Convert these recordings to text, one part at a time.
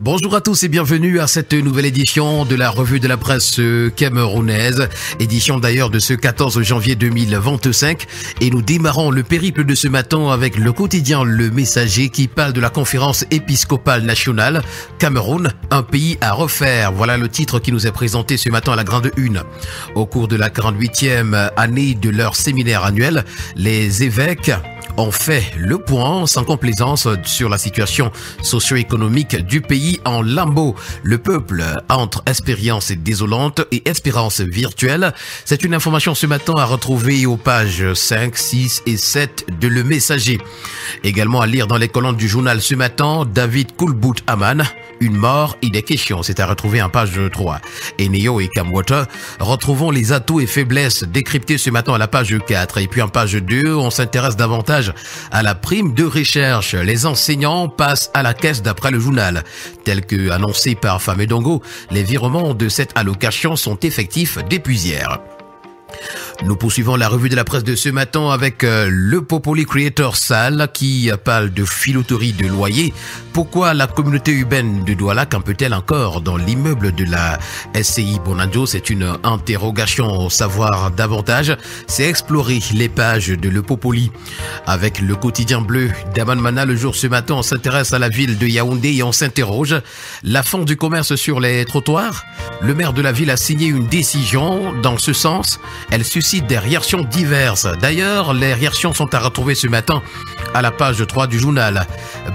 Bonjour à tous et bienvenue à cette nouvelle édition de la revue de la presse camerounaise, édition d'ailleurs de ce 14 janvier 2025, et nous démarrons le périple de ce matin avec le quotidien Le Messager qui parle de la conférence épiscopale nationale Cameroun, un pays à refaire. Voilà le titre qui nous est présenté ce matin à la grande une. Au cours de la 48e année de leur séminaire annuel, les évêques ont fait le point sans complaisance sur la situation socio-économique du pays en lambeaux. Le peuple entre expérience désolante et espérance virtuelle. C'est une information ce matin à retrouver aux pages 5, 6 et 7 de Le Messager. Également à lire dans les colonnes du journal ce matin, David Koulbout Aman, une mort et des questions. C'est à retrouver en page 3. Et Neo et Camwater, retrouvons les atouts et faiblesses décryptés ce matin à la page 4. Et puis en page 2, on s'intéresse davantage à la prime de recherche. Les enseignants passent à la caisse d'après le journal. Tel que annoncé par Famedongo, les virements de cette allocation sont effectifs depuis hier. Nous poursuivons la revue de la presse de ce matin avec le Popoli Creator Sal qui parle de filouterie de loyer. Pourquoi la communauté urbaine de Douala campe-t-elle encore dans l'immeuble de la SCI Bonanjo? C'est une interrogation au savoir davantage. C'est explorer les pages de Le Popoli. Avec le quotidien bleu d'Aman Mana le jour ce matin, on s'intéresse à la ville de Yaoundé et on s'interroge. La fin du commerce sur les trottoirs? Le maire de la ville a signé une décision dans ce sens. Elle suscite des réactions diverses. D'ailleurs, les réactions sont à retrouver ce matin à la page 3 du journal.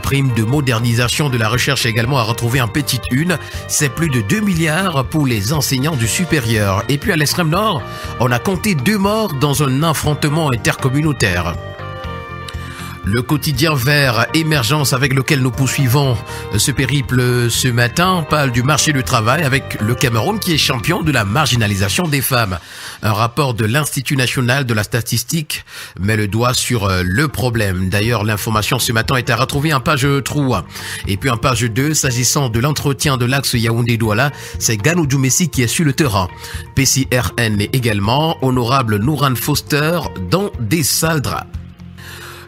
Prime de modernisation de la recherche également à retrouver en petite une. C'est plus de 2 milliards pour les enseignants du supérieur. Et puis à l'extrême nord, on a compté 2 morts dans un affrontement intercommunautaire. Le quotidien vert Émergence avec lequel nous poursuivons ce périple ce matin parle du marché du travail avec le Cameroun qui est champion de la marginalisation des femmes. Un rapport de l'Institut national de la statistique met le doigt sur le problème. D'ailleurs, l'information ce matin est à retrouver en page 3. Et puis en page 2, s'agissant de l'entretien de l'axe Yaoundé-Douala, c'est Ganou Djoumessi qui est sur le terrain. PCRN également, honorable Nouran Foster dans des sales draps.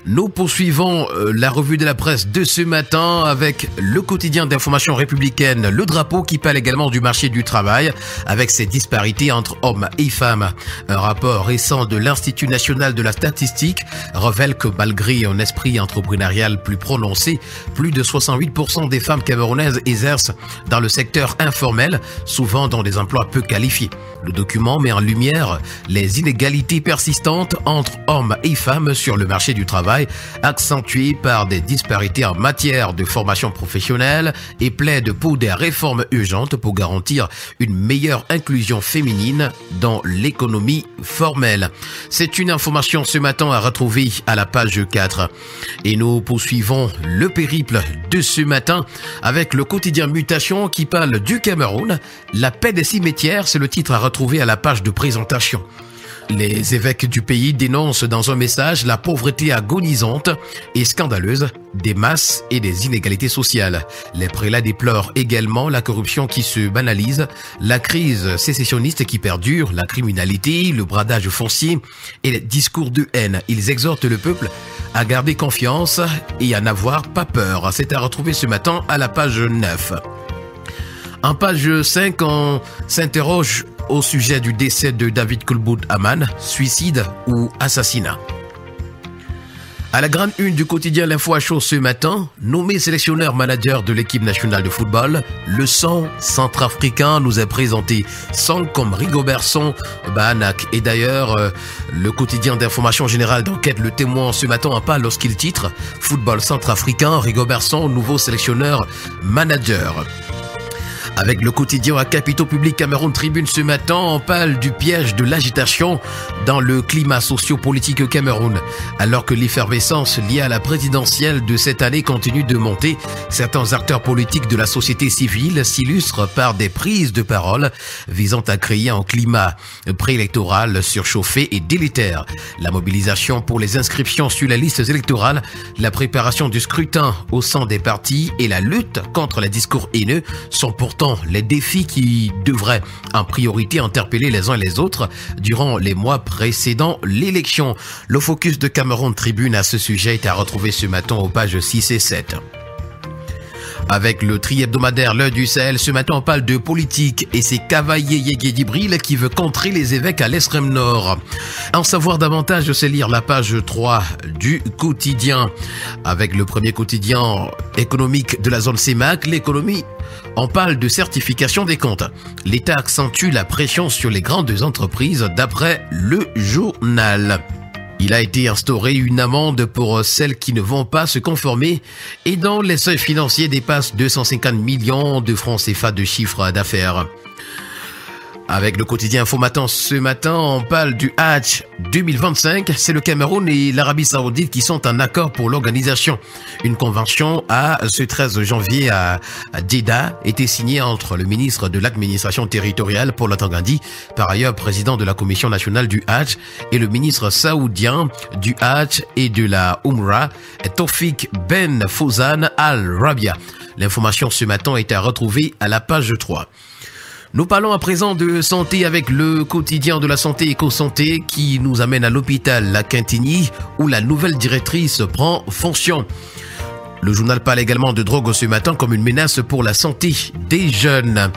Nous poursuivons la revue de la presse de ce matin avec le quotidien d'information républicaine, Le Drapeau, qui parle également du marché du travail avec ses disparités entre hommes et femmes. Un rapport récent de l'Institut national de la statistique révèle que malgré un esprit entrepreneurial plus prononcé, plus de 68% des femmes camerounaises exercent dans le secteur informel, souvent dans des emplois peu qualifiés. Le document met en lumière les inégalités persistantes entre hommes et femmes sur le marché du travail, accentuées par des disparités en matière de formation professionnelle et plaide pour des réformes urgentes pour garantir une meilleure inclusion féminine dans l'économie formelle. C'est une information ce matin à retrouver à la page 4. Et nous poursuivons le périple de ce matin avec le quotidien Mutation qui parle du Cameroun. La paix des cimetières, c'est le titre à retrouver à la page de présentation. Les évêques du pays dénoncent dans un message la pauvreté agonisante et scandaleuse des masses et des inégalités sociales. Les prélats déplorent également la corruption qui se banalise, la crise sécessionniste qui perdure, la criminalité, le bradage foncier et les discours de haine. Ils exhortent le peuple à garder confiance et à n'avoir pas peur. C'est à retrouver ce matin à la page 9. En page 5, on s'interroge au sujet du décès de David Koulbout Aman, suicide ou assassinat. À la grande une du quotidien L'Info à chaud ce matin, nommé sélectionneur manager de l'équipe nationale de football, le son centrafricain nous est présenté. Son comme Rigobertson Bahanak. Et d'ailleurs, le quotidien d'information générale d'enquête Le Témoin ce matin en parle lorsqu'il titre « Football centrafricain, Rigobertson, nouveau sélectionneur manager ». Avec le quotidien à Capitaux Public Cameroun Tribune ce matin, on parle du piège de l'agitation dans le climat socio-politique au Cameroun. Alors que l'effervescence liée à la présidentielle de cette année continue de monter, certains acteurs politiques de la société civile s'illustrent par des prises de parole visant à créer un climat préélectoral surchauffé et délétère. La mobilisation pour les inscriptions sur les listes électorales, la préparation du scrutin au sein des partis et la lutte contre les discours haineux sont pourtant les défis qui devraient en priorité interpeller les uns et les autres durant les mois précédant l'élection. Le focus de Cameroun Tribune à ce sujet est à retrouver ce matin aux pages 6 et 7. Avec le tri-hebdomadaire L'Heure du Sahel, ce matin on parle de politique et c'est Cavalier Yégué Djibril qui veut contrer les évêques à l'extrême nord. En savoir davantage, c'est lire la page 3 du quotidien. Avec le premier quotidien économique de la zone CEMAC, l'économie, on parle de certification des comptes. L'État accentue la pression sur les grandes entreprises d'après le journal. Il a été instauré une amende pour celles qui ne vont pas se conformer et dont les seuils financiers dépassent 250 millions de francs CFA de chiffre d'affaires. Avec le quotidien Info Matin ce matin, on parle du Hajj 2025. C'est le Cameroun et l'Arabie Saoudite qui sont en accord pour l'organisation. Une convention ce 13 janvier à Jeddah était signée entre le ministre de l'administration territoriale Paul Atangandi, par ailleurs président de la commission nationale du Hajj, et le ministre saoudien du Hajj et de la Umrah, Tawfiq Ben Fawzan Al Rabia. L'information ce matin est à retrouver à la page 3. Nous parlons à présent de santé avec le quotidien de la santé éco-santé qui nous amène à l'hôpital La Quintigny où la nouvelle directrice prend fonction. Le journal parle également de drogue ce matin comme une menace pour la santé des jeunes.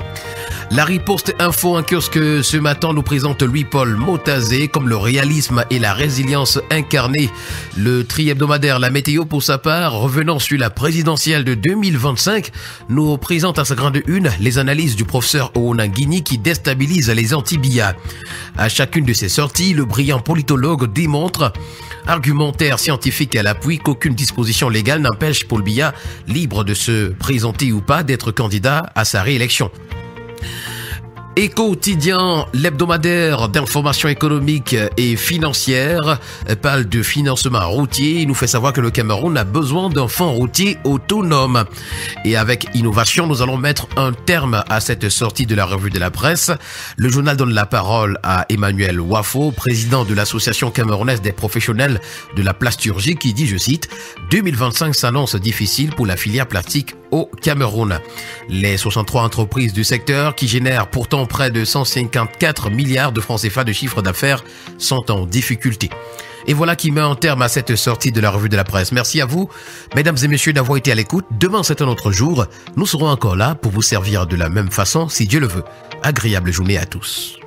La riposte info en kiosque ce matin nous présente Louis-Paul Motazé comme le réalisme et la résilience incarnée. Le tri-hebdomadaire La Météo pour sa part, revenant sur la présidentielle de 2025, nous présente à sa grande une les analyses du professeur Ouonanguini qui déstabilise les anti-BIA. À chacune de ses sorties, le brillant politologue démontre, argumentaire scientifique à l'appui, qu'aucune disposition légale n'empêche Paul Biya, libre de se présenter ou pas, d'être candidat à sa réélection. Et quotidien, l'hebdomadaire d'information économique et financière parle de financement routier. Il nous fait savoir que le Cameroun a besoin d'un fonds routier autonome. Et avec innovation, nous allons mettre un terme à cette sortie de la revue de la presse. Le journal donne la parole à Emmanuel Wafo, président de l'association camerounaise des professionnels de la plasturgie, qui dit, je cite, « 2025 s'annonce difficile pour la filière plastique au Cameroun. Les 63 entreprises du secteur qui génèrent pourtant près de 154 milliards de francs CFA de chiffre d'affaires sont en difficulté. » Et voilà qui met un terme à cette sortie de la revue de la presse. Merci à vous, mesdames et messieurs, d'avoir été à l'écoute. Demain, c'est un autre jour. Nous serons encore là pour vous servir de la même façon, si Dieu le veut. Agréable journée à tous.